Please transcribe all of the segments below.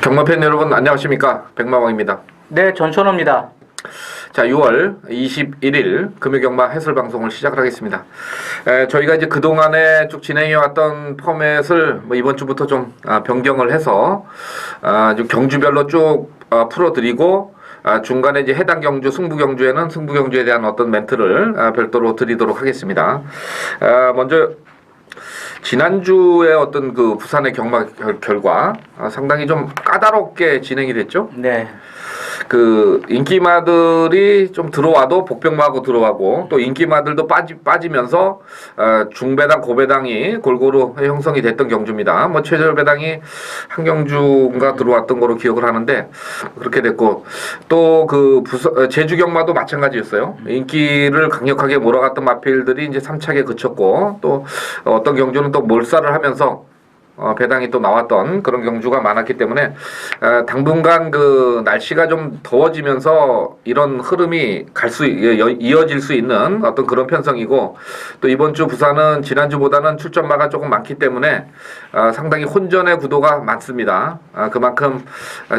경마팬 여러분 안녕하십니까, 백마왕입니다. 네, 전천호입니다. 자, 6월 21일 금요경마 해설방송을 시작을 하겠습니다. 저희가 이제 그동안에 쭉 진행해왔던 포맷을 이번 주부터 좀 변경을 해서 좀 경주별로 쭉 풀어드리고, 중간에 이제 해당 경주, 승부 경주에는 승부 경주에 대한 어떤 멘트를 별도로 드리도록 하겠습니다. 먼저 지난주에 어떤 그 부산의 경마 결과 상당히 좀 까다롭게 진행이 됐죠. 네. 그 인기마들이 좀 들어와도 복병마하고 들어가고, 또 인기마들도 빠지면서 중배당 고배당이 골고루 형성이 됐던 경주입니다. 뭐 최저배당이 한 경주가 들어왔던 거로 기억을 하는데 그렇게 됐고, 또 그 제주 경마도 마찬가지였어요. 인기를 강력하게 몰아갔던 마필들이 이제 3차게 그쳤고, 또 어떤 경주는 또 몰살을 하면서 배당이 또 나왔던 그런 경주가 많았기 때문에 당분간 그 날씨가 좀 더워지면서 이런 흐름이 이어질 수 있는 어떤 그런 편성이고, 또 이번 주 부산은 지난주보다는 출전마가 조금 많기 때문에 상당히 혼전의 구도가 많습니다. 그만큼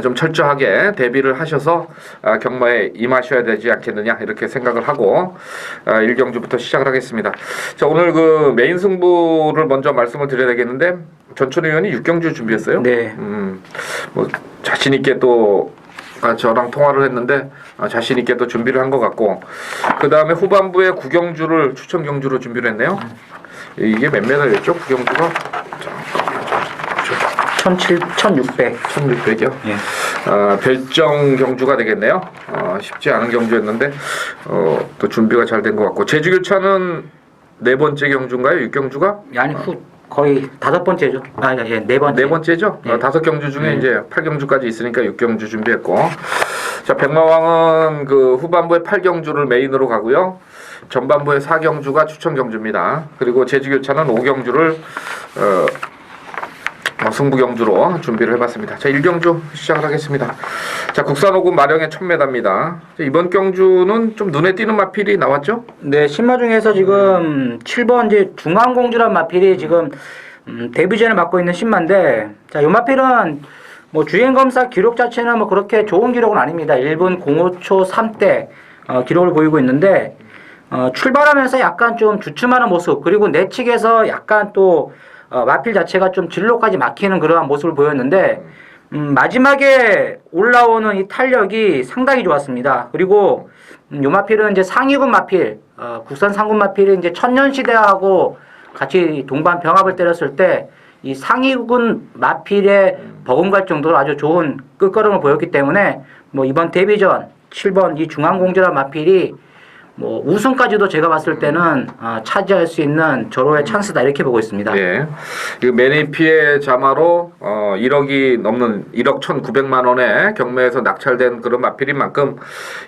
좀 철저하게 대비를 하셔서 경마에 임하셔야 되지 않겠느냐, 이렇게 생각을 하고 1경주부터 시작을 하겠습니다. 자, 오늘 그 메인 승부를 먼저 말씀을 드려야 되겠는데, 전천 의원이 6경주 준비했어요. 네. 뭐 자신 있게 또 저랑 통화를 했는데 자신 있게 또 준비를 한 것 같고, 그 다음에 후반부에 9경주를 추천 경주로 준비를 했네요. 이게 몇 메달이었죠? 9경주가 1600. 1600이요? 예. 별정 경주가 되겠네요. 쉽지 않은 경주였는데 또 준비가 잘 된 것 같고, 제주교차는 네 번째 경주인가요? 6경주가? 아니 거의 5번째죠. 예, 네 번째. 네 번째죠? 예. 5경주 중에 이제 8경주까지 있으니까 6경주 준비했고, 자, 백마왕은 그 후반부에 8경주를 메인으로 가고요. 전반부에 4경주가 추천 경주입니다. 그리고 제주교차는 5경주를 승부 경주로 준비를 해봤습니다. 자, 1경주 시작을 하겠습니다. 자, 국산 5군 마령의 1000m입니다. 이번 경주는 좀 눈에 띄는 마필이 나왔죠? 네, 신마 중에서 지금 7번 이제 중앙공주란 마필이 지금 데뷔전을 맡고 있는 신마인데, 자, 이 마필은 뭐 주행검사 기록 자체는 뭐 그렇게 좋은 기록은 아닙니다. 1분 05초 3대 기록을 보이고 있는데, 출발하면서 약간 좀 주춤하는 모습, 그리고 내측에서 약간 또 마필 자체가 좀 진로까지 막히는 그러한 모습을 보였는데, 마지막에 올라오는 이 탄력이 상당히 좋았습니다. 그리고 요 마필은 이제 상위군 마필, 국산 상군 마필이 이제 천년시대하고 같이 동반 병합을 때렸을 때 이 상위군 마필에 버금갈 정도로 아주 좋은 끝걸음을 보였기 때문에 뭐 이번 데뷔전 7번 이 중앙공주란 마필이 뭐 우승까지도 제가 봤을 때는 차지할 수 있는 절호의 찬스다, 이렇게 보고 있습니다. 네. 이 매니피의 자마로 1억이 넘는 1억 1,900만 원의 경매에서 낙찰된 그런 마필인 만큼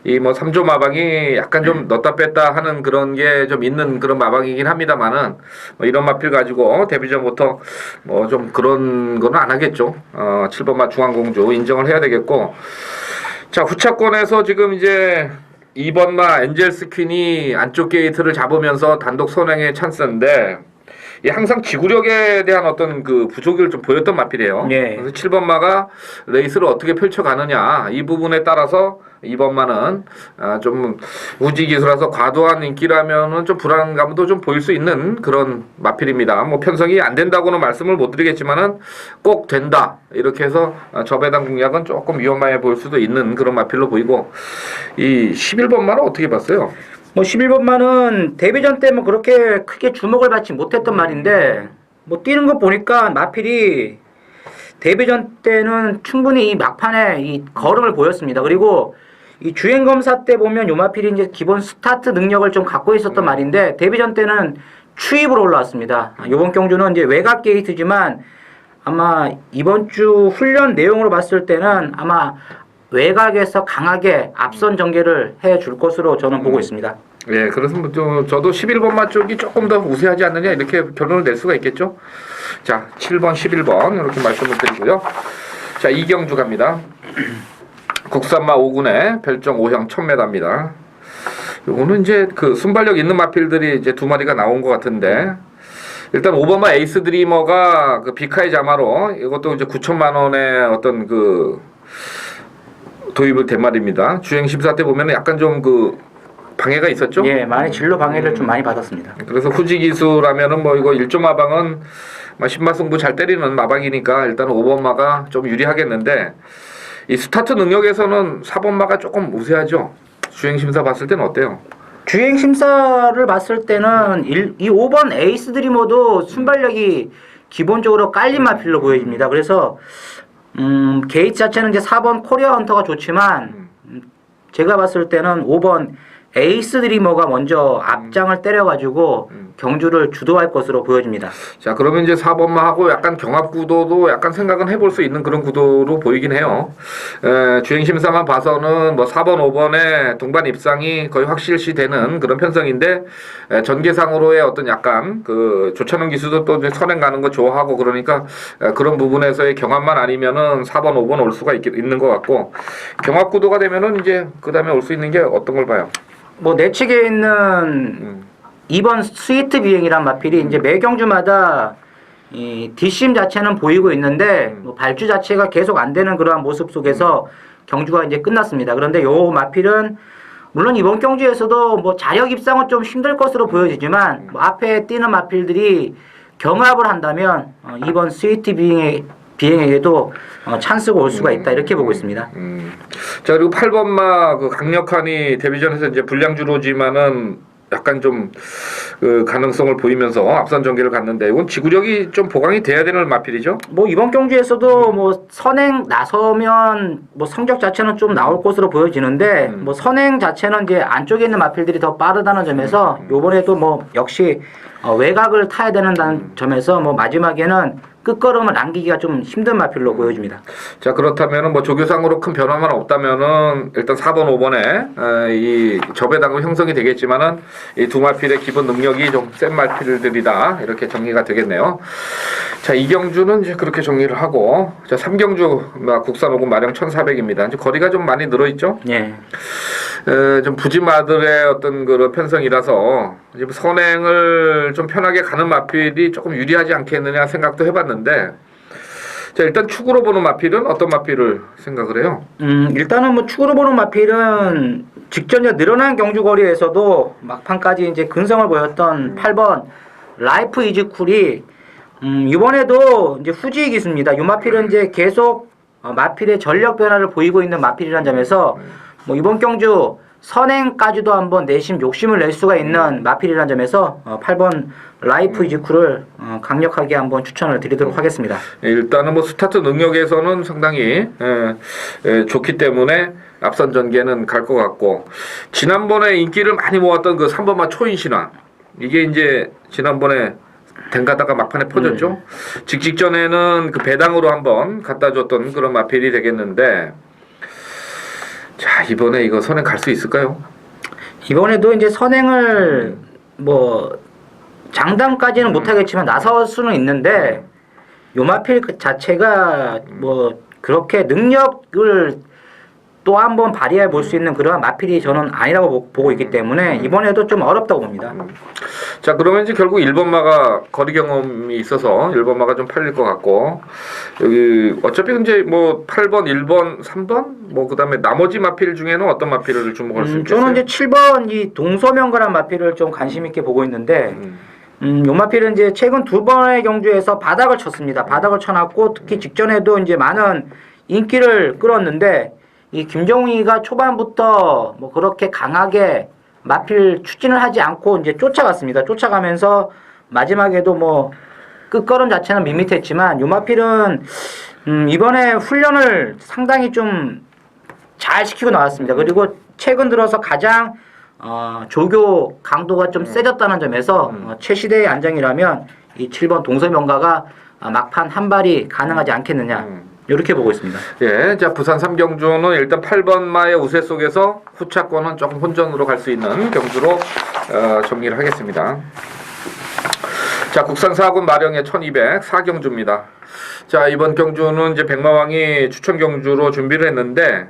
이 뭐 3조 마방이 약간 좀 넣었다 뺐다 하는 그런 게 좀 있는 그런 마방이긴 합니다만은, 뭐 이런 마필 가지고 데뷔전부터 뭐 좀 그런 거는 안 하겠죠. 7번마 중앙공주 인정을 해야 되겠고, 자, 후차권에서 지금 이제 2번마 엔젤스 퀸이 안쪽 게이트를 잡으면서 단독 선행의 찬스인데, 항상 지구력에 대한 어떤 그 부족을 좀 보였던 마필이에요. 네. 그래서 7번마가 레이스를 어떻게 펼쳐가느냐, 이 부분에 따라서 2번마는 좀 우지 기수라서 과도한 인기라면은 좀 불안감도 좀 보일 수 있는 그런 마필입니다. 뭐 편성이 안 된다고는 말씀을 못 드리겠지만은 꼭 된다, 이렇게 해서 저배당 공략은 조금 위험해 보일 수도 있는 그런 마필로 보이고, 이 11번마는 어떻게 봤어요? 뭐 11번만은 데뷔전 때 뭐 그렇게 크게 주목을 받지 못했던 말인데, 뭐 뛰는 거 보니까 마필이 데뷔전 때는 충분히 이 막판에 이 걸음을 보였습니다. 그리고 이 주행검사 때 보면 요 마필이 이제 기본 스타트 능력을 좀 갖고 있었던 말인데, 데뷔전 때는 추입으로 올라왔습니다. 요번 경주는 이제 외곽 게이트지만 아마 이번 주 훈련 내용으로 봤을 때는 아마 외곽에서 강하게 앞선 전개를 해줄 것으로 저는 보고 있습니다. 예, 그래서 뭐 저도 11번마 쪽이 조금 더 우세하지 않느냐, 이렇게 결론을 낼 수가 있겠죠. 자, 7번, 11번 이렇게 말씀을 드리고요. 자, 2경주 갑니다. 국산마 5군의 별정 5형 1000m입니다. 요거는 이제 그 순발력 있는 마필들이 이제 두 마리가 나온 것 같은데, 일단 오버마 에이스 드리머가 그 비카이 자마로 이것도 이제 9천만 원의 어떤 그 도입을 된 말입니다. 주행 심사 때 보면 약간 좀 그 방해가 있었죠. 예, 많이 진로 방해를 좀 많이 받았습니다. 그래서 후지 기수라면은 뭐 이거 1조 마방은 신마승부 잘 때리는 마방이니까 일단 5번마가 좀 유리하겠는데 이 스타트 능력에서는 4번마가 조금 우세하죠. 주행 심사 봤을 때는 어때요? 주행 심사를 봤을 때는 이 5번 에이스 드리머도 순발력이 기본적으로 깔린 마필로 보여집니다. 그래서 게이트 자체는 이제 4번 코리아 헌터가 좋지만 제가 봤을 때는 5번 에이스 드리머가 먼저 앞장을 때려가지고 경주를 주도할 것으로 보여집니다. 자, 그러면 이제 4번마 하고 약간 경합 구도도 약간 생각은 해볼 수 있는 그런 구도로 보이긴 해요. 주행 심사만 봐서는 뭐 4번, 5번의 동반 입상이 거의 확실시되는 그런 편성인데 전개상으로의 어떤 약간 그 조찬원 기수도 또 이제 선행 가는 거 좋아하고 그러니까 그런 부분에서의 경합만 아니면은 4번, 5번 올 수가 있는 것 같고 경합 구도가 되면은 이제 그 다음에 올 수 있는 게 어떤 걸 봐요? 뭐 내측에 있는 2번 스위트 비행이란 마필이 이제 매 경주마다 이 뒷심 자체는 보이고 있는데 뭐 발주 자체가 계속 안 되는 그러한 모습 속에서 경주가 이제 끝났습니다. 그런데 요 마필은 물론 이번 경주에서도 뭐 자력 입상은 좀 힘들 것으로 보여지지만 뭐 앞에 뛰는 마필들이 경합을 한다면 이번 스위트 비행에게도 찬스가 올 수가 있다 이렇게 보고 있습니다. 자, 그리고 8번마 그 강력한이 데뷔전에서 이제 불량주로지만은 약간 좀 그 가능성을 보이면서 앞선 전개를 갔는데 이건 지구력이 좀 보강이 돼야 되는 마필이죠. 뭐 이번 경주에서도 뭐 선행 나서면 뭐 성적 자체는 좀 나올 것으로 보여지는데 뭐 선행 자체는 이제 안쪽에 있는 마필들이 더 빠르다는 점에서 요번에도 뭐 역시 외곽을 타야 되는 점에서 뭐 마지막에는 끝걸음을 남기기가 좀 힘든 마필로 보여집니다. 자, 그렇다면은 뭐 조교상으로 큰 변화만 없다면은 일단 4번, 5번에 이 저배당은 형성이 되겠지만은 이 두 마필의 기본 능력이 좀 센 마필들이다 이렇게 정리가 되겠네요. 자, 2경주는 이제 그렇게 정리를 하고 자, 3경주 국산 5군 마령 1400입니다. 이제 거리가 좀 많이 늘어 있죠. 예. 좀 부지마들의 어떤 그런 편성이라서 지금 선행을 좀 편하게 가는 마필이 조금 유리하지 않겠느냐 생각도 해봤는데 자, 일단 축으로 보는 마필은 어떤 마필을 생각을 해요? 일단은 뭐 축으로 보는 마필은 직전에 늘어난 경주 거리에서도 막판까지 이제 근성을 보였던 8번 라이프 이즈쿨이 이번에도 이제 후지 기수입니다. 이 마필은 이제 계속 마필의 전력 변화를 보이고 있는 마필이라는 점에서 뭐 이번 경주 선행까지도 한번 내심 욕심을 낼 수가 있는 마필이라는 점에서 8번 라이프 이즈쿨을 강력하게 한번 추천을 드리도록 하겠습니다. 일단은 뭐 스타트 능력에서는 상당히 좋기 때문에 앞선 전개는 갈 것 같고 지난번에 인기를 많이 모았던 그 3번마 초인신화 이게 이제 지난번에 댕가다가 막판에 퍼졌죠. 직전에는 그 배당으로 한번 갖다 줬던 그런 마필이 되겠는데 자, 이번에 이거 선행 갈 수 있을까요? 이번에도 이제 선행을 뭐 장담까지는 못하겠지만 나설 수는 있는데 요마필 자체가 뭐 그렇게 능력을 또 한 번 발휘해 볼 수 있는 그러한 마필이 저는 아니라고 보고 있기 때문에 이번에도 좀 어렵다고 봅니다. 자, 그러면 이제 결국 1번마가 거리 경험이 있어서 1번마가 좀 팔릴 것 같고 여기 어차피 이제 뭐 8번, 1번, 3번 뭐 그다음에 나머지 마필 중에는 어떤 마필을 주목할 수 있겠어요? 저는 이제 7번 이 동서명가란 마필을 좀 관심 있게 보고 있는데 요 마필은 이제 최근 두 번의 경주에서 바닥을 쳤습니다. 바닥을 쳐놨고 특히 직전에도 이제 많은 인기를 끌었는데 이 김정희가 초반부터 뭐 그렇게 강하게 마필 추진을 하지 않고 이제 쫓아갔습니다. 쫓아가면서 마지막에도 뭐 끝걸음 자체는 밋밋했지만 요 마필은 이번에 훈련을 상당히 좀 잘 시키고 나왔습니다. 그리고 최근 들어서 가장 조교 강도가 좀 세졌다는 점에서 최시대의 안정이라면 이 7번 동서명가가 막판 한 발이 가능하지 않겠느냐 이렇게 보고 있습니다. 예, 자, 부산 3경주는 일단 8번마의 우세 속에서 후차권은 조금 혼전으로 갈 수 있는 경주로 정리를 하겠습니다. 자, 국산 4군 마령의 1200 4경주입니다. 자, 이번 경주는 이제 백마왕이 추천 경주로 준비를 했는데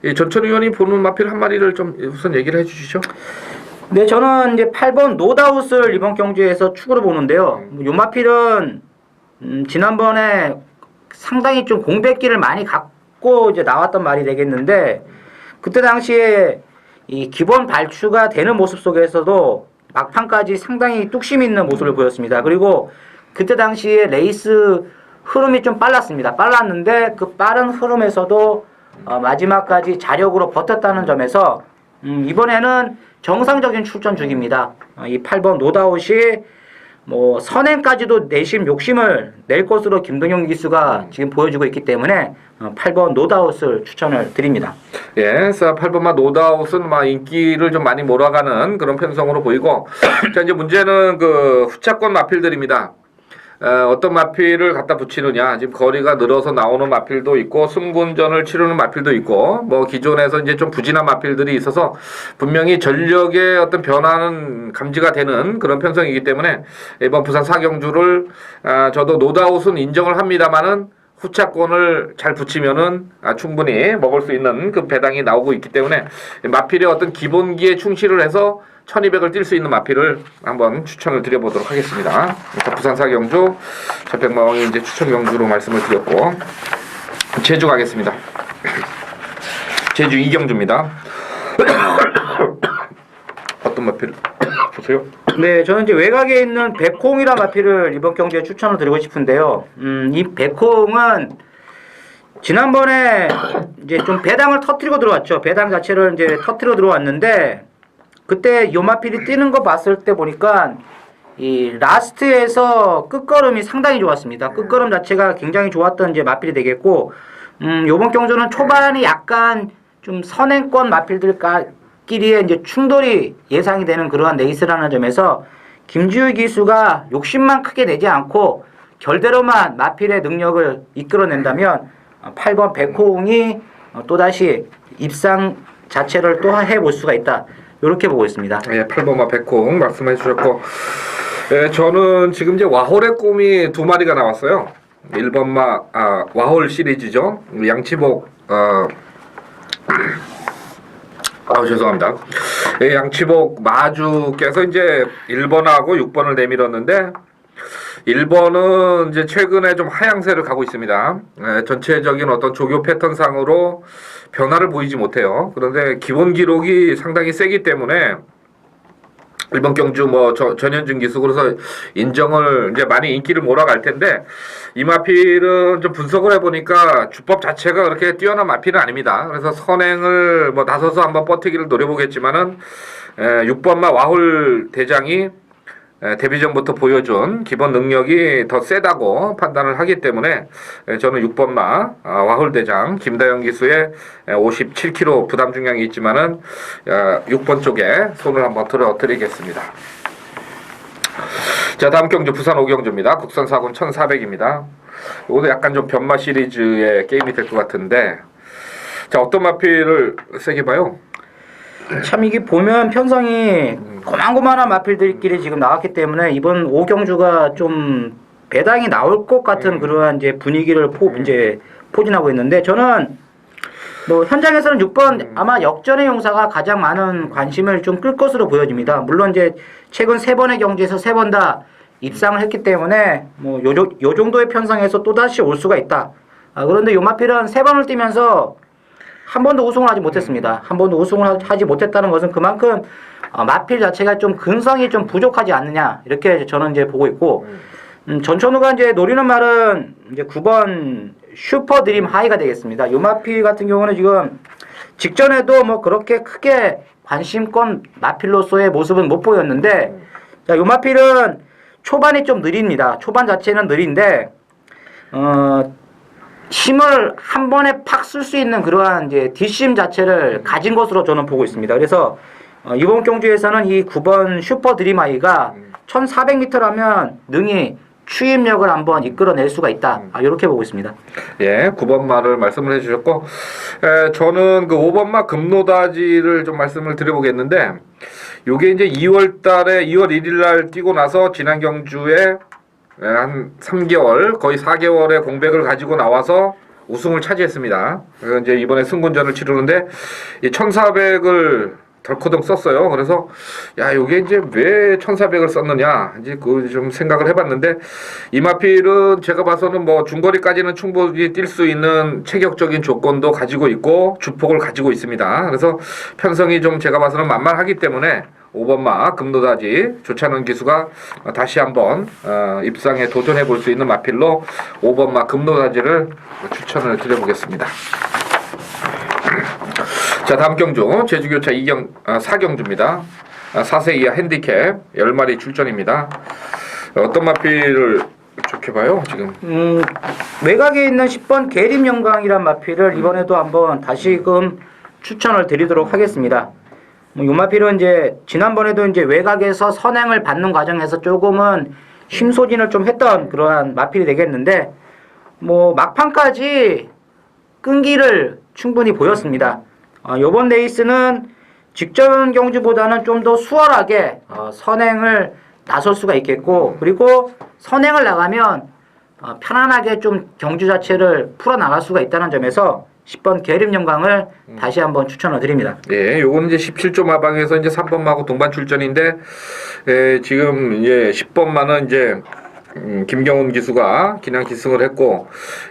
이 전천 의원이 보는 마필 한 마리를 좀 우선 얘기를 해주시죠. 네, 저는 이제 8번 노다웃을 이번 경주에서 축으로 보는데요. 요마필은 지난번에 상당히 좀 공백기를 많이 갖고 이제 나왔던 말이 되겠는데, 그때 당시에 이 기본 발주가 되는 모습 속에서도 막판까지 상당히 뚝심 있는 모습을 보였습니다. 그리고 그때 당시에 레이스 흐름이 좀 빨랐습니다. 빨랐는데 그 빠른 흐름에서도 마지막까지 자력으로 버텼다는 점에서 이번에는 정상적인 출전 중입니다. 이 8번 노다웃이 뭐 선행까지도 내심 욕심을 낼 것으로 김동영 기수가 지금 보여주고 있기 때문에 8번 노다웃을 추천을 드립니다. 예, 그래서 8번마 노다웃은 막 인기를 좀 많이 몰아가는 그런 편성으로 보이고, 자, 이제 문제는 그 후차권 마필들입니다. 어떤 마필을 갖다 붙이느냐. 지금 거리가 늘어서 나오는 마필도 있고, 승군전을 치르는 마필도 있고, 뭐 기존에서 이제 좀 부진한 마필들이 있어서 분명히 전력의 어떤 변화는 감지가 되는 그런 편성이기 때문에 이번 부산 4경주를 저도 노다웃은 인정을 합니다만은 후차권을 잘 붙이면은 충분히 먹을 수 있는 그 배당이 나오고 있기 때문에 마필의 어떤 기본기에 충실을 해서 1200을 뛸 수 있는 마필을 한번 추천을 드려보도록 하겠습니다. 부산 4경주 저백마왕이 이제 추천 경주로 말씀을 드렸고, 제주 가겠습니다. 제주 2경주입니다. 어떤 마필 보세요? 네, 저는 이제 외곽에 있는 백홍이란 마필을 이번 경기에 추천을 드리고 싶은데요. 이 백홍은 지난번에 이제 좀 배당을 터뜨리고 들어왔죠. 배당 자체를 이제 터뜨리고 들어왔는데, 그때 요 마필이 뛰는 거 봤을 때 보니까 이 라스트에서 끝걸음이 상당히 좋았습니다. 끝걸음 자체가 굉장히 좋았던 이제 마필이 되겠고, 요번 경주는 초반이 약간 좀 선행권 마필들끼리의 이제 충돌이 예상이 되는 그러한 레이스라는 점에서 김지우 기수가 욕심만 크게 내지 않고 결대로만 마필의 능력을 이끌어낸다면 8번 백호웅이 또다시 입상 자체를 또 해볼 수가 있다. 이렇게 보고 있습니다. 예, 8번마 백홍 말씀해 주셨고, 예, 저는 지금 이제 와홀의 꿈이 2마리가 나왔어요. 1번마 와홀 시리즈죠. 양치복 죄송합니다. 예, 양치복 마주께서 이제 1번하고 6번을 내밀었는데 1번은 이제 최근에 좀 하향세를 가고 있습니다. 예, 전체적인 어떤 조교 패턴상으로 변화를 보이지 못해요. 그런데 기본 기록이 상당히 세기 때문에 이번 경주 뭐 전현준 기수 그래서 인정을 이제 많이 인기를 몰아갈 텐데, 이 마필은 좀 분석을 해보니까 주법 자체가 그렇게 뛰어난 마필은 아닙니다. 그래서 선행을 뭐 나서서 한번 버티기를 노려보겠지만은 6번마 와홀 대장이 데뷔 전부터 보여준 기본 능력이 더 세다고 판단을 하기 때문에 저는 6번마 와홀 대장 김다영 기수의 57kg 부담 중량이 있지만은 6번 쪽에 손을 한번 들어드리겠습니다. 자, 다음 경주 부산 5경주입니다. 국산 4군 1400입니다. 이것도 약간 좀 변마 시리즈의 게임이 될 것 같은데, 자, 어떤 마필을 세게 봐요? 참 이게 보면 편성이 고만고만한 마필들끼리 지금 나왔기 때문에 이번 5경주가 좀 배당이 나올 것 같은 그러한 이제 분위기를 이제 포진하고 있는데, 저는 뭐 현장에서는 6번 아마 역전의 용사가 가장 많은 관심을 좀 끌 것으로 보여집니다. 물론 이제 최근 3번의 경주에서 3번 다 입상을 했기 때문에 뭐 요 정도의 편성에서 또다시 올 수가 있다. 그런데 요 마필은 3번을 뛰면서 한 번도 우승을 하지 못했습니다. 한 번도 우승을 하지 못했다는 것은 그만큼 마필 자체가 좀 근성이 좀 부족하지 않느냐, 이렇게 저는 이제 보고 있고, 전천후가 이제 노리는 말은 이제 9번 슈퍼 드림 하이가 되겠습니다. 요 마필 같은 경우는 지금 직전에도 뭐 그렇게 크게 관심권 마필로서의 모습은 못 보였는데, 자, 요 마필은 초반이 좀 느립니다. 초반 자체는 느린데 힘을 한 번에 팍 쓸 수 있는 그러한 이제 뒷심 자체를 가진 것으로 저는 보고 있습니다. 그래서 이번 경주에서는 이 9번 슈퍼 드림아이가 1400m라면 능히 추임력을 한번 이끌어낼 수가 있다. 이렇게 보고 있습니다. 예, 9번 말을 말씀을 해주셨고, 저는 그 5번 말 금노다지를 좀 말씀을 드려보겠는데, 요게 이제 2월 1일 날 뛰고 나서 지난 경주에 한 3개월, 거의 4개월의 공백을 가지고 나와서 우승을 차지했습니다. 그래서 이제 이번에 승군전을 치르는데, 이 1400을 덜커덩 썼어요. 그래서 야, 요게 이제 왜 1,400을 썼느냐 이제 그 좀 생각을 해봤는데 이마필은 제가 봐서는 뭐 중거리까지는 충분히 뛸 수 있는 체격적인 조건도 가지고 있고 주폭을 가지고 있습니다. 그래서 편성이 좀 제가 봐서는 만만하기 때문에 5번마 금노다지 조찬원 기수가 다시 한번 입상에 도전해 볼 수 있는 마필로 5번마 금노다지를 추천을 드려보겠습니다. 자, 다음 경주 제주교차 4경주입니다. 4세 이하 핸디캡 10마리 출전입니다. 어떤 마필을 좋게 봐요 지금? 외곽에 있는 10번 계림영광이란 마필을 이번에도 한번 다시금 추천을 드리도록 하겠습니다. 이 마필은 이제 지난번에도 이제 외곽에서 선행을 받는 과정에서 조금은 힘소진을 좀 했던 그러한 마필이 되겠는데 뭐 막판까지 끈기를 충분히 보였습니다. 이번 레이스는 직전 경주보다는 좀 더 수월하게 선행을 나설 수가 있겠고 그리고 선행을 나가면 편안하게 좀 경주 자체를 풀어나갈 수가 있다는 점에서 10번 계림영광을 다시 한번 추천을 드립니다. 예, 요거는 이제 17조 마방에서 이제 3번마하고 동반 출전인데 지금 이제 10번마는 이제 김경훈 기수가 기량 기승을 했고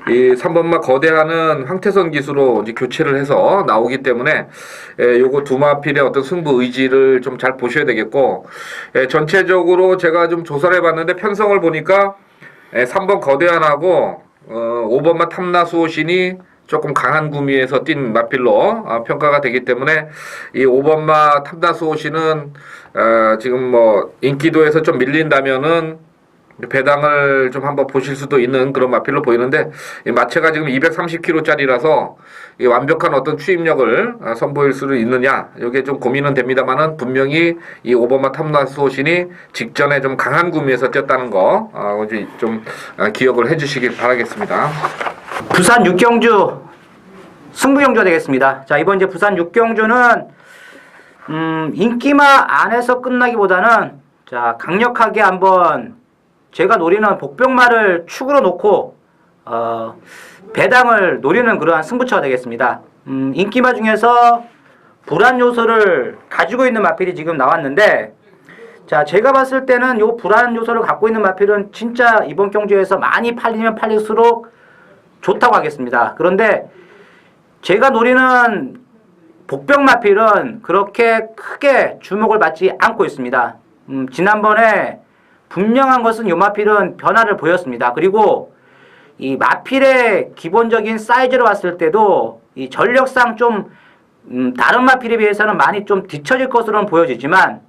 이 3번마 거대하는 황태선 기수로 이제 교체를 해서 나오기 때문에 요거 두 마필의 어떤 승부 의지를 좀 잘 보셔야 되겠고 전체적으로 제가 좀 조사를 해봤는데 편성을 보니까 3번 거대한하고 5번마 탐나수호신이 조금 강한 구미에서 뛴 마필로 평가가 되기 때문에 이 5번마 탐나수호신은 지금 뭐 인기도에서 좀 밀린다면은 배당을 좀 한번 보실 수도 있는 그런 마필로 보이는데 이 마체가 지금 230kg짜리라서 이 완벽한 어떤 추임력을 선보일 수 있느냐 이게 좀 고민은 됩니다만은 분명히 이 5번마 탐나수호신이 직전에 좀 강한 구미에서 뛰었다는 거 좀 기억을 해주시길 바라겠습니다. 부산 6경주 승부경주가 되겠습니다. 자, 이번 이제 부산 6경주는 인기마 안에서 끝나기보다는 자, 강력하게 한번 제가 노리는 복병마를 축으로 놓고 배당을 노리는 그러한 승부처가 되겠습니다. 인기마 중에서 불안 요소를 가지고 있는 마필이 지금 나왔는데 자, 제가 봤을 때는 요 불안 요소를 갖고 있는 마필은 진짜 이번 경주에서 많이 팔리면 팔릴수록 좋다고 하겠습니다. 그런데 제가 노리는 복병 마필은 그렇게 크게 주목을 받지 않고 있습니다. 지난번에 분명한 것은 요 마필은 변화를 보였습니다. 그리고 이 마필의 기본적인 사이즈로 봤을 때도 이 전력상 좀 다른 마필에 비해서는 많이 좀 뒤처질 것으로는 보여지지만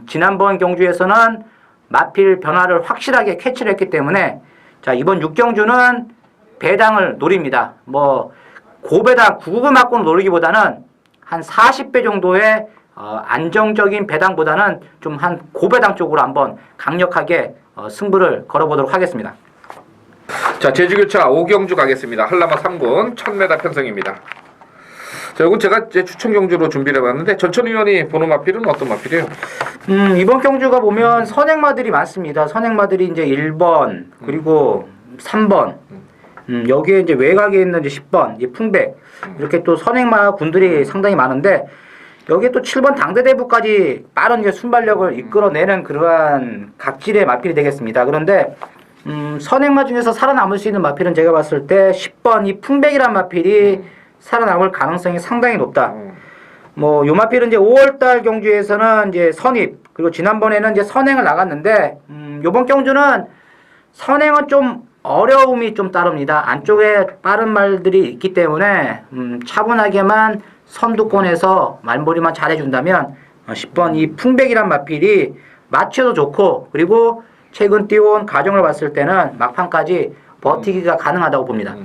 지난번 경주에서는 마필 변화를 확실하게 캐치를 했기 때문에 자, 이번 6경주는 배당을 노립니다. 뭐 고배당 999 맞고는 노리기보다는 한 40배 정도의 안정적인 배당보다는 좀 한 고배당 쪽으로 한번 강력하게 승부를 걸어보도록 하겠습니다. 자, 제주교차 5경주 가겠습니다. 한라마 3군 1000m 편성입니다. 자, 이건 제가 제 추천 경주로 준비를 해봤는데 전천 의원이 보는 마필은 어떤 마필이에요? 이번 경주가 보면 선행마들이 많습니다. 선행마들이 이제 1번 그리고 3번 여기에 이제 외곽에 있는 이제 10번 이제 풍백 이렇게 또 선행마 군들이 상당히 많은데 여기에 또 7번 당대대부까지 빠른 이제 순발력을 이끌어내는 그러한 각질의 마필이 되겠습니다. 그런데 선행마 중에서 살아남을 수 있는 마필은 제가 봤을 때 10번 이 풍백이란 마필이 살아남을 가능성이 상당히 높다. 뭐 요 마필은 이제 5월달 경주에서는 이제 선입 그리고 지난번에는 이제 선행을 나갔는데 요번 경주는 선행은 좀 어려움이 좀 따릅니다. 안쪽에 빠른 말들이 있기 때문에 차분하게만 선두권에서 말몰이만 잘해준다면 10번 이 풍백이란 마필이 마취도 좋고 그리고 최근 뛰어온 가정을 봤을 때는 막판까지 버티기가 가능하다고 봅니다.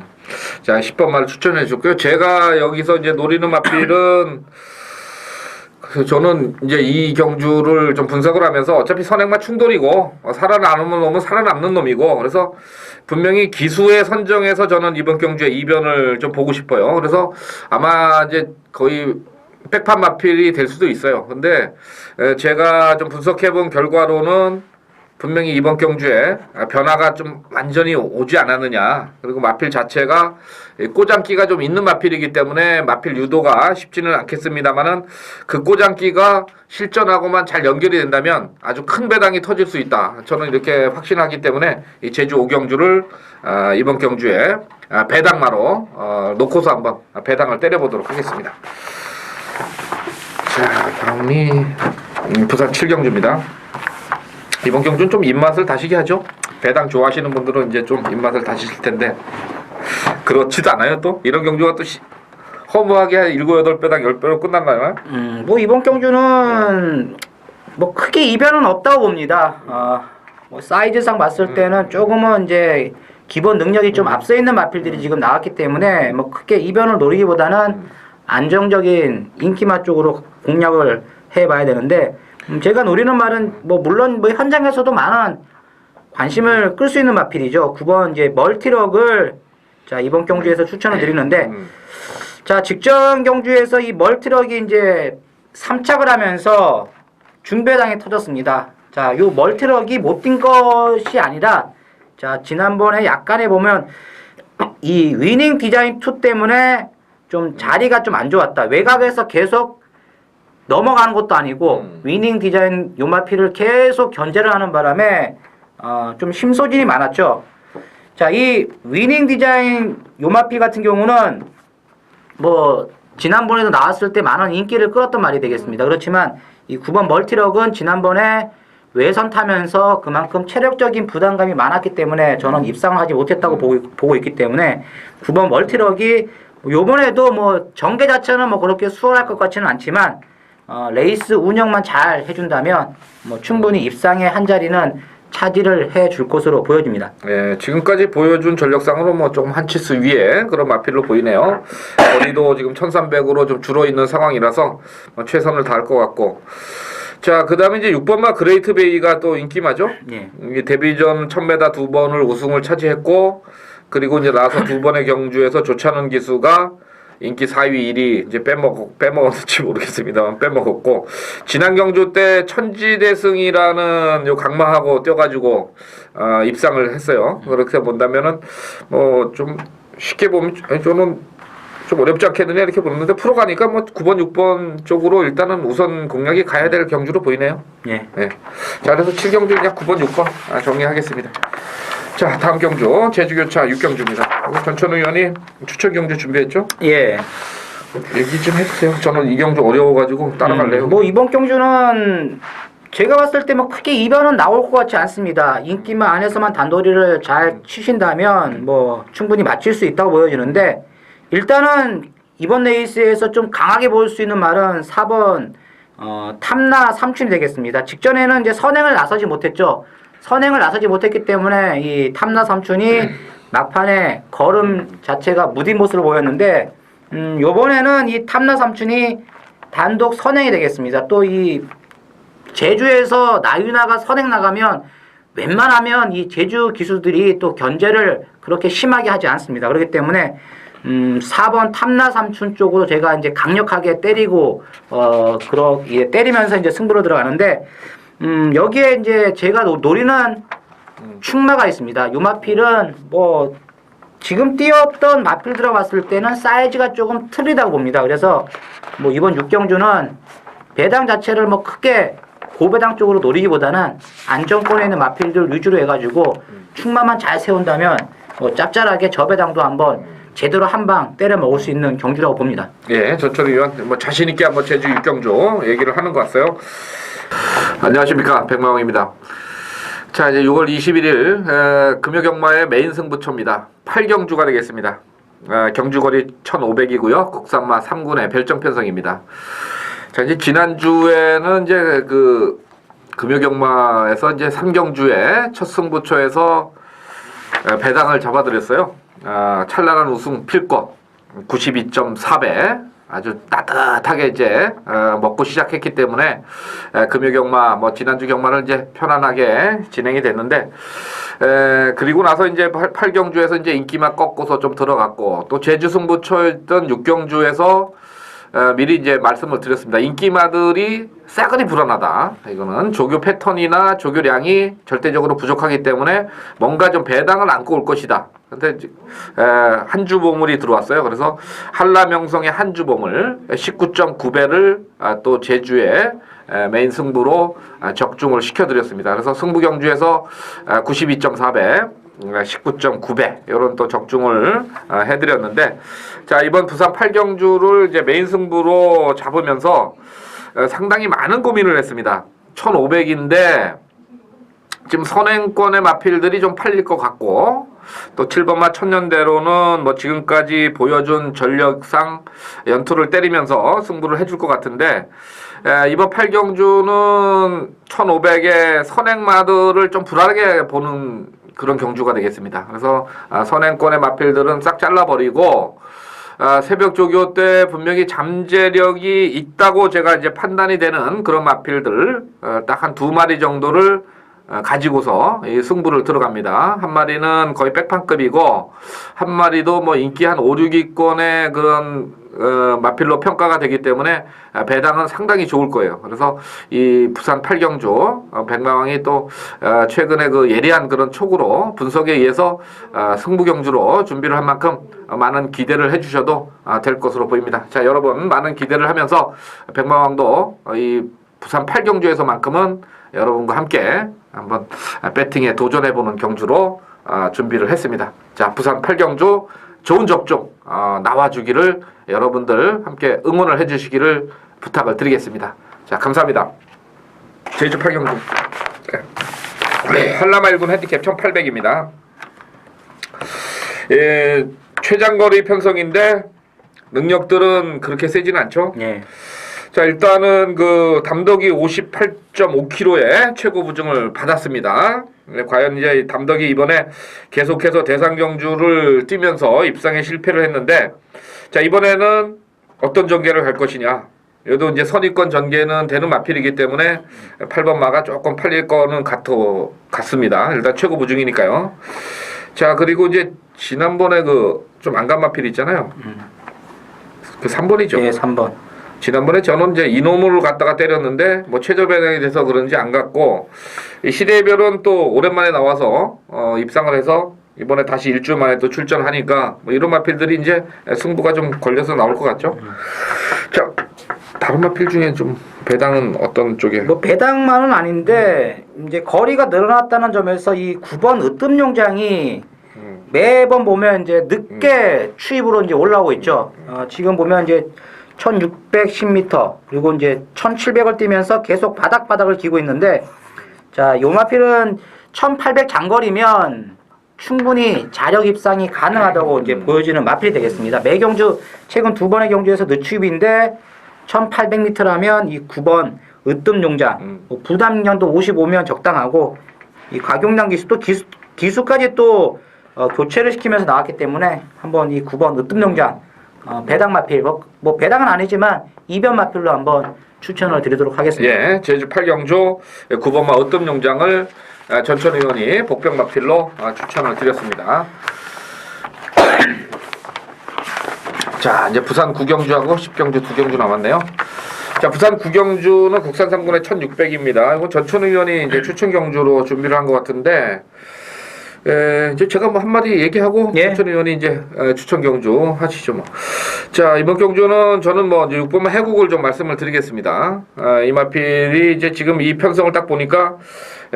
자, 10번 말 추천해 줬고요. 제가 여기서 이제 노리는 마필은 저는 이제 이 경주를 좀 분석을 하면서 어차피 선행마 충돌이고 살아남는 놈은 살아남는 놈이고 그래서 분명히 기수의 선정에서 저는 이번 경주에 이변을 좀 보고 싶어요. 그래서 아마 이제 거의 백판 마필이 될 수도 있어요. 근데 제가 좀 분석해 본 결과로는 분명히 이번 경주에 변화가 좀 완전히 오지 않았느냐. 그리고 마필 자체가 꼬장기가 좀 있는 마필이기 때문에 마필 유도가 쉽지는 않겠습니다만은 그 꼬장기가 실전하고만 잘 연결이 된다면 아주 큰 배당이 터질 수 있다. 저는 이렇게 확신하기 때문에 이 제주 5경주를 이번 경주에 배당마로 놓고서 한번 배당을 때려보도록 하겠습니다. 자, 다음이 부산 7경주입니다. 이번 경주는 좀 입맛을 다시게 하죠. 배당 좋아하시는 분들은 이제 좀 입맛을 다시실 텐데 그렇지도 않아요. 또 이런 경주가 또 허무하게 7, 8배당 10배로 끝난가요? 뭐 이번 경주는 뭐 크게 이변은 없다고 봅니다. 뭐 사이즈상 봤을 때는 조금은 이제 기본 능력이 좀 앞서 있는 마필들이 지금 나왔기 때문에 뭐 크게 이변을 노리기보다는 안정적인 인기마 쪽으로 공략을 해봐야 되는데 제가 노리는 말은 뭐 물론 뭐 현장에서도 많은 관심을 끌 수 있는 마필이죠. 9번 이제 멀티럭을 자 이번 경주에서 추천을 드리는데 자 직전 경주에서 이 멀티럭이 이제 3착을 하면서 중배당이 터졌습니다. 자 요 멀티럭이 못 뛴 것이 아니라 자 지난번에 약간에 보면 이 위닝 디자인 2 때문에 좀 자리가 좀 안 좋았다. 외곽에서 계속 넘어가는 것도 아니고 위닝 디자인 요마피를 계속 견제를 하는 바람에 좀 심소진이 많았죠. 자, 이 위닝 디자인 요마피 같은 경우는 뭐 지난번에도 나왔을 때 많은 인기를 끌었던 말이 되겠습니다. 그렇지만 이 9번 멀티럭은 지난번에 외선 타면서 그만큼 체력적인 부담감이 많았기 때문에 저는 입상을 하지 못했다고 보고 있기 때문에 9번 멀티럭이 요번에도 뭐 전개 자체는 뭐 그렇게 수월할 것 같지는 않지만 레이스 운영만 잘 해준다면 뭐 충분히 입상의 한 자리는 차지를 해줄 것으로 보여집니다. 네, 지금까지 보여준 전력상으로 뭐 조금 한 치수 위에 그런 마필로 보이네요. 거리도 지금 1300으로 좀 줄어 있는 상황이라서 뭐 최선을 다할 것 같고. 자, 그 다음에 이제 6번마 그레이트 베이가 또 인기마죠. 예. 이게 데뷔전 1000m 2번을 우승을 차지했고, 그리고 이제 나서 2번의 경주에서 조찬원 기수가 인기 4위 1위 이제 빼먹었는지 모르겠습니다만 빼먹었고, 지난 경주 때 천지대승이라는 요 강마하고 뛰어가지고 입상을 했어요. 그렇게 본다면은 뭐 좀 쉽게 보면 저는 좀 어렵지 않겠느냐 이렇게 보는데 프로 가니까 뭐 9번 6번 쪽으로 일단은 우선 공략이 가야 될 경주로 보이네요. 예. 네. 자, 그래서 7경주 그냥 9번 6번 정리하겠습니다. 자, 다음 경주 제주교차 6경주입니다. 전천우 의원이 추천 경주 준비했죠? 예. 얘기 좀 해주세요. 저는 이 경주 어려워가지고 따라갈래요. 뭐 이번 경주는 제가 봤을 때 뭐 크게 이변은 나올 것 같지 않습니다. 인기만 안에서만 단도리를 잘 치신다면 뭐 충분히 맞출 수 있다고 보여지는데 일단은 이번 레이스에서 좀 강하게 보일 수 있는 말은 4번 탐나 삼춘이 되겠습니다. 직전에는 이제 선행을 나서지 못했죠. 선행을 나서지 못했기 때문에 이 탐나 삼춘이 막판에 걸음 자체가 무딘 모습을 보였는데 요번에는 이 탐나 삼춘이 단독 선행이 되겠습니다. 또 이 제주에서 나유나가 선행 나가면 웬만하면 이 제주 기수들이 또 견제를 그렇게 심하게 하지 않습니다. 그렇기 때문에 4번 탐나 삼춘 쪽으로 제가 이제 강력하게 때리고 그렇게 때리면서 이제 승부로 들어가는데 여기에 이제 제가 노리는 충마가 있습니다. 요 마필은 뭐 지금 뛰었던 마필 들어봤을 때는 사이즈가 조금 틀리다고 봅니다. 그래서 뭐 이번 6경주는 배당 자체를 뭐 크게 고배당 쪽으로 노리기보다는 안정권에 있는 마필들 위주로 해가지고 충마만 잘 세운다면 뭐 짭짤하게 저배당도 한번 제대로 한 방 때려 먹을 수 있는 경주라고 봅니다. 예, 전철 의원 뭐 자신 있게 한번 제주 6경주 얘기를 하는 것 같아요. 안녕하십니까, 백마영입니다. 자, 이제 6월 21일 금요경마의 메인 승부처입니다. 8경주가 되겠습니다. 경주거리 1500이고요. 국산마 3군의 별정 편성입니다. 자, 이제 지난주에는 이제 그 금요경마에서 이제 3경주에 첫 승부처에서 배당을 잡아드렸어요. 찬란한 우승 필권 92.4배 아주 따뜻하게 이제 먹고 시작했기 때문에 금요경마 뭐 지난주 경마를 이제 편안하게 진행이 됐는데 그리고 나서 이제 8경주에서 이제 인기만 꺾고서 좀 들어갔고 또 제주 승부처였던 6경주에서 미리 이제 말씀을 드렸습니다. 인기마들이 싸그리 불안하다. 이거는 조교 패턴이나 조교량이 절대적으로 부족하기 때문에 뭔가 좀 배당을 안고 올 것이다. 근데 한주 보물이 들어왔어요. 그래서 한라명성의 한주 보물 19.9배를 또 제주에 메인 승부로 적중을 시켜드렸습니다. 그래서 승부 경주에서 92.4배 19.9배 이런 또 적중을 해드렸는데, 자 이번 부산 8경주를 이제 메인 승부로 잡으면서 상당히 많은 고민을 했습니다. 1,500인데 지금 선행권의 마필들이 좀 팔릴 것 같고, 또 7번마 천년대로는 뭐 지금까지 보여준 전력상 연투를 때리면서 승부를 해줄 것 같은데, 이번 8경주는 1,500의 선행마들을 좀 불안하게 보는 그런 경주가 되겠습니다. 그래서 선행권의 마필들은 싹 잘라버리고, 새벽 조교 때 분명히 잠재력이 있다고 제가 이제 판단이 되는 그런 마필들 딱 한 2마리 정도를 가지고서 이 승부를 들어갑니다. 한 마리는 거의 백판급이고, 한 마리도 뭐 인기 한 5, 6위권의 그런 마필로 평가가 되기 때문에 배당은 상당히 좋을 거예요. 그래서 이 부산 8경주 백마왕이 또 최근에 그 예리한 그런 촉으로 분석에 의해서 승부 경주로 준비를 한 만큼 많은 기대를 해주셔도 될 것으로 보입니다. 자, 여러분 많은 기대를 하면서 백마왕도 이 부산 8경주에서만큼은 여러분과 함께 한번 배팅에 도전해보는 경주로 준비를 했습니다. 자, 부산 8경주 좋은 적중 나와주기를 여러분들 함께 응원을 해주시기를 부탁을 드리겠습니다. 자, 감사합니다. 제주 8경주 한라마일군 핸디캡 1800입니다. 예, 최장거리 편성인데 능력들은 그렇게 세지는 않죠. 예. 자, 일단은 그 담덕이 58.5kg의 최고 부증을 받았습니다. 과연 이제 담덕이 이번에 계속해서 대상 경주를 뛰면서 입상에 실패를 했는데, 자 이번에는 어떤 전개를 갈 것이냐. 여도 이제 선입권 전개는 되는 마필이기 때문에 8번 마가 조금 팔릴 거는 같습니다. 일단 최고 부증이니까요. 자, 그리고 이제 지난번에 그 좀 안간 마필 있잖아요. 그 3번이죠. 예, 3번. 지난번에 저는 이제 이놈을 갖다가 때렸는데 뭐 최저 배당이 돼서 그런지 안 갔고, 이 시대별은 또 오랜만에 나와서 입상을 해서 이번에 다시 일주일 만에 또 출전하니까 뭐 이런 마필들이 이제 승부가 좀 걸려서 나올 것 같죠. 자, 다른 마필 중에 좀 배당은 어떤 쪽에? 뭐 배당만은 아닌데 이제 거리가 늘어났다는 점에서 이 9번 으뜸용장이 매번 보면 이제 늦게 추입으로 이제 올라오고 있죠. 지금 보면 이제 1610m 그리고 이제 1700을 뛰면서 계속 바닥바닥을 기고 있는데, 자, 요 마필은 1800 장거리면 충분히 자력 입상이 가능하다고 이제 보여지는 마필이 되겠습니다. 매 경주 최근 2번의 경주에서 늦추입인데 1800m라면 이 9번 으뜸용장 부담량도 55면 적당하고, 이 과경량 기수 또 기수까지 또 교체를 시키면서 나왔기 때문에 한번 이 9번 으뜸용장 배당 마필 뭐 배당은 아니지만 이변 마필로 한번 추천을 드리도록 하겠습니다. 예, 제주 8경주 9번마 으뜸용장을 전천 의원이 복병 마필로 추천을 드렸습니다. 자, 이제 부산 9경주하고 10경주 2경주 남았네요. 자, 부산 9경주는 국산 3군의 1600입니다. 이거 전천 의원이 이제 추천 경주로 준비를 한 것 같은데, 이제 제가 뭐 한마디 얘기하고 전천 의원이 이제 추천 경주 하시죠 뭐. 자, 이번 경주는 저는 뭐 6번마 해국을 좀 말씀을 드리겠습니다. 이 마필이 이제 지금 이 편성을 딱 보니까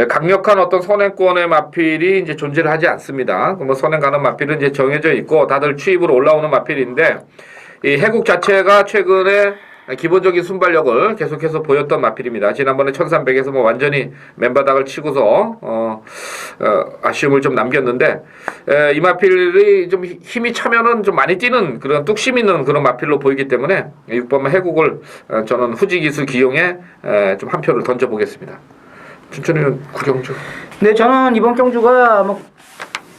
강력한 어떤 선행권의 마필이 이제 존재를 하지 않습니다. 뭐 선행 가는 마필은 이제 정해져 있고 다들 취입으로 올라오는 마필인데, 이 해국 자체가 최근에 기본적인 순발력을 계속해서 보였던 마필입니다. 지난번에 1300에서 뭐 완전히 맨바닥을 치고서 아쉬움을 좀 남겼는데, 이 마필이 좀 힘이 차면은 좀 많이 뛰는 그런 뚝심 있는 그런 마필로 보이기 때문에 6번마 해국을 저는 후지기수 기용에 좀 한 표를 던져보겠습니다. 춘천이는 9경주. 네, 저는 이번 경주가 뭐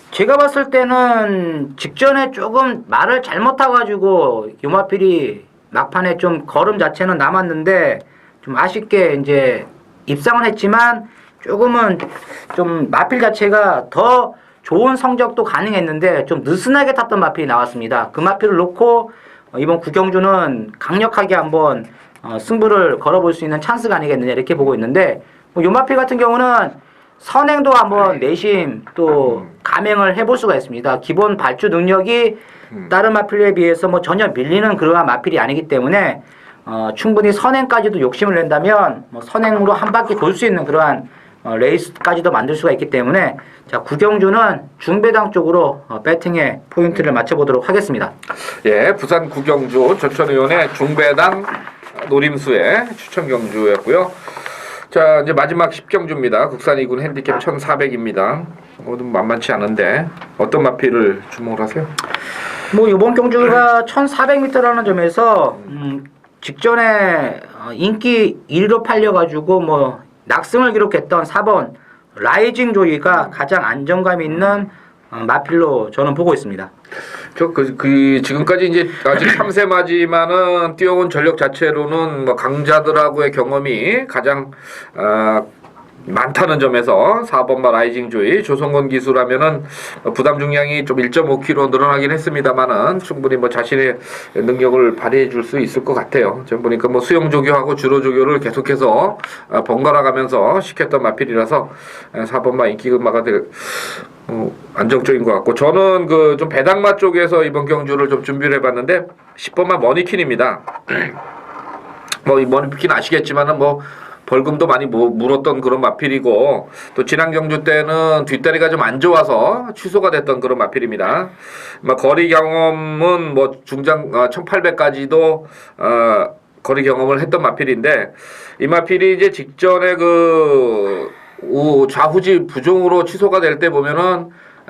제가 봤을 때는 직전에 조금 말을 잘못해가지고 요마필이 막판에 좀 걸음 자체는 남았는데 좀 아쉽게 이제 입상은 했지만 조금은 좀 마필 자체가 더 좋은 성적도 가능했는데 좀 느슨하게 탔던 마필이 나왔습니다. 그 마필을 놓고 이번 구경주는 강력하게 한번 승부를 걸어볼 수 있는 찬스가 아니겠느냐 이렇게 보고 있는데 뭐 요마필 같은 경우는 선행도 한번 내심 또 감행을 해볼 수가 있습니다. 기본 발주 능력이 다른 마필에 비해서 뭐 전혀 밀리는 그러한 마필이 아니기 때문에 충분히 선행까지도 욕심을 낸다면 뭐 선행으로 한 바퀴 돌 수 있는 그러한 레이스까지도 만들 수가 있기 때문에 자 구경주는 중배당 쪽으로 배팅에 포인트를 맞춰보도록 하겠습니다. 예, 부산 구경주 전천의원의 중배당 노림수의 추천 경주였고요. 자, 이제 마지막 10경주입니다. 국산 2군 핸디캡 1400입니다. 좀 만만치 않은데 어떤 마필을 주목을 하세요? 뭐 이번 경주가 1400m라는 점에서 직전에 인기 1위로 팔려가지고 뭐 낙승을 기록했던 4번 라이징 조이가 가장 안정감 있는 마필로 저는 보고 있습니다. 지금까지 이제 아직 3세마지만은 뛰어온 전력 자체로는 뭐 강자들하고의 경험이 가장 많다는 점에서 4번마 라이징 조이 조성건 기수라면은 부담 중량이 좀 1.5kg 늘어나긴 했습니다만은 충분히 뭐 자신의 능력을 발휘해 줄 수 있을 것 같아요. 지금 보니까 뭐 수영 조교하고 주로 조교를 계속해서 번갈아 가면서 시켰던 마필이라서 4번마 인기급마가 될 안정적인 것 같고 저는 그 좀 배당마 쪽에서 이번 경주를 좀 준비를 해봤는데 10번마 머니킨입니다. 뭐 이 머니킨 아시겠지만은 뭐 벌금도 많이 물었던 그런 마필이고 또 지난 경주 때는 뒷다리가 좀 안 좋아서 취소가 됐던 그런 마필입니다. 거리 경험은 뭐 중장 1800까지도 거리 경험을 했던 마필인데 이 마필이 이제 직전에 그 좌후지 부종으로 취소가 될 때 보면은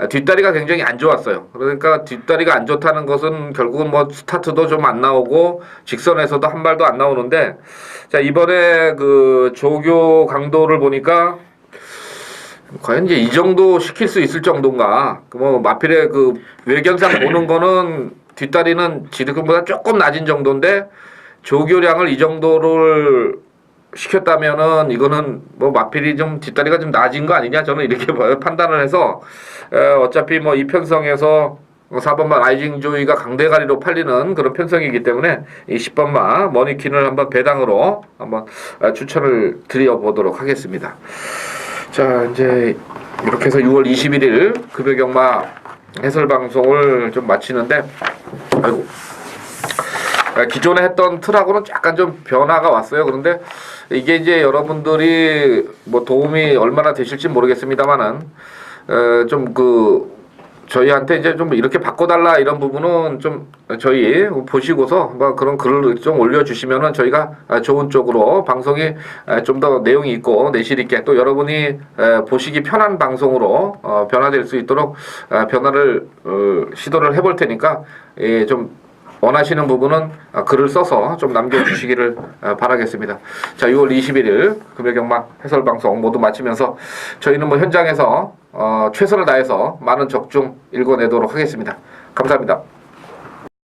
뒷다리가 굉장히 안 좋았어요. 그러니까 뒷다리가 안 좋다는 것은 결국은 뭐 스타트도 좀 안 나오고 직선에서도 한 발도 안 나오는데 자 이번에 그 조교 강도를 보니까 과연 이제 이 정도 시킬 수 있을 정도인가? 뭐 마필의 그 외견상 보는 거는 뒷다리는 지름보다 조금 낮은 정도인데 조교량을 이 정도를 시켰다면은 이거는 뭐 마필이 좀 뒷다리가 좀 낮은 거 아니냐 저는 이렇게 판단을 해서 어차피 뭐 이 편성에서 4번마 라이징 조이가 강대가리로 팔리는 그런 편성이기 때문에 이 10번마 머니킨을 한번 배당으로 한번 추천을 드려보도록 하겠습니다. 자 이제 이렇게 해서 6월 21일 급여경마 해설 방송을 좀 마치는데 아이고 기존에 했던 틀하고는 약간 좀 변화가 왔어요. 그런데 이게 이제 여러분들이 뭐 도움이 얼마나 되실지 모르겠습니다만은 좀 저희한테 이제 좀 이렇게 바꿔달라 이런 부분은 좀 저희 보시고서 뭐 그런 글을 좀 올려주시면은 저희가 좋은 쪽으로 방송이 좀 더 내용이 있고 내실 있게 또 여러분이 보시기 편한 방송으로 변화될 수 있도록 변화를 시도를 해볼 테니까 좀 원하시는 부분은 글을 써서 좀 남겨주시기를 바라겠습니다. 자, 6월 21일 금요경마 해설방송 모두 마치면서 저희는 뭐 현장에서 최선을 다해서 많은 적중 읽어내도록 하겠습니다. 감사합니다.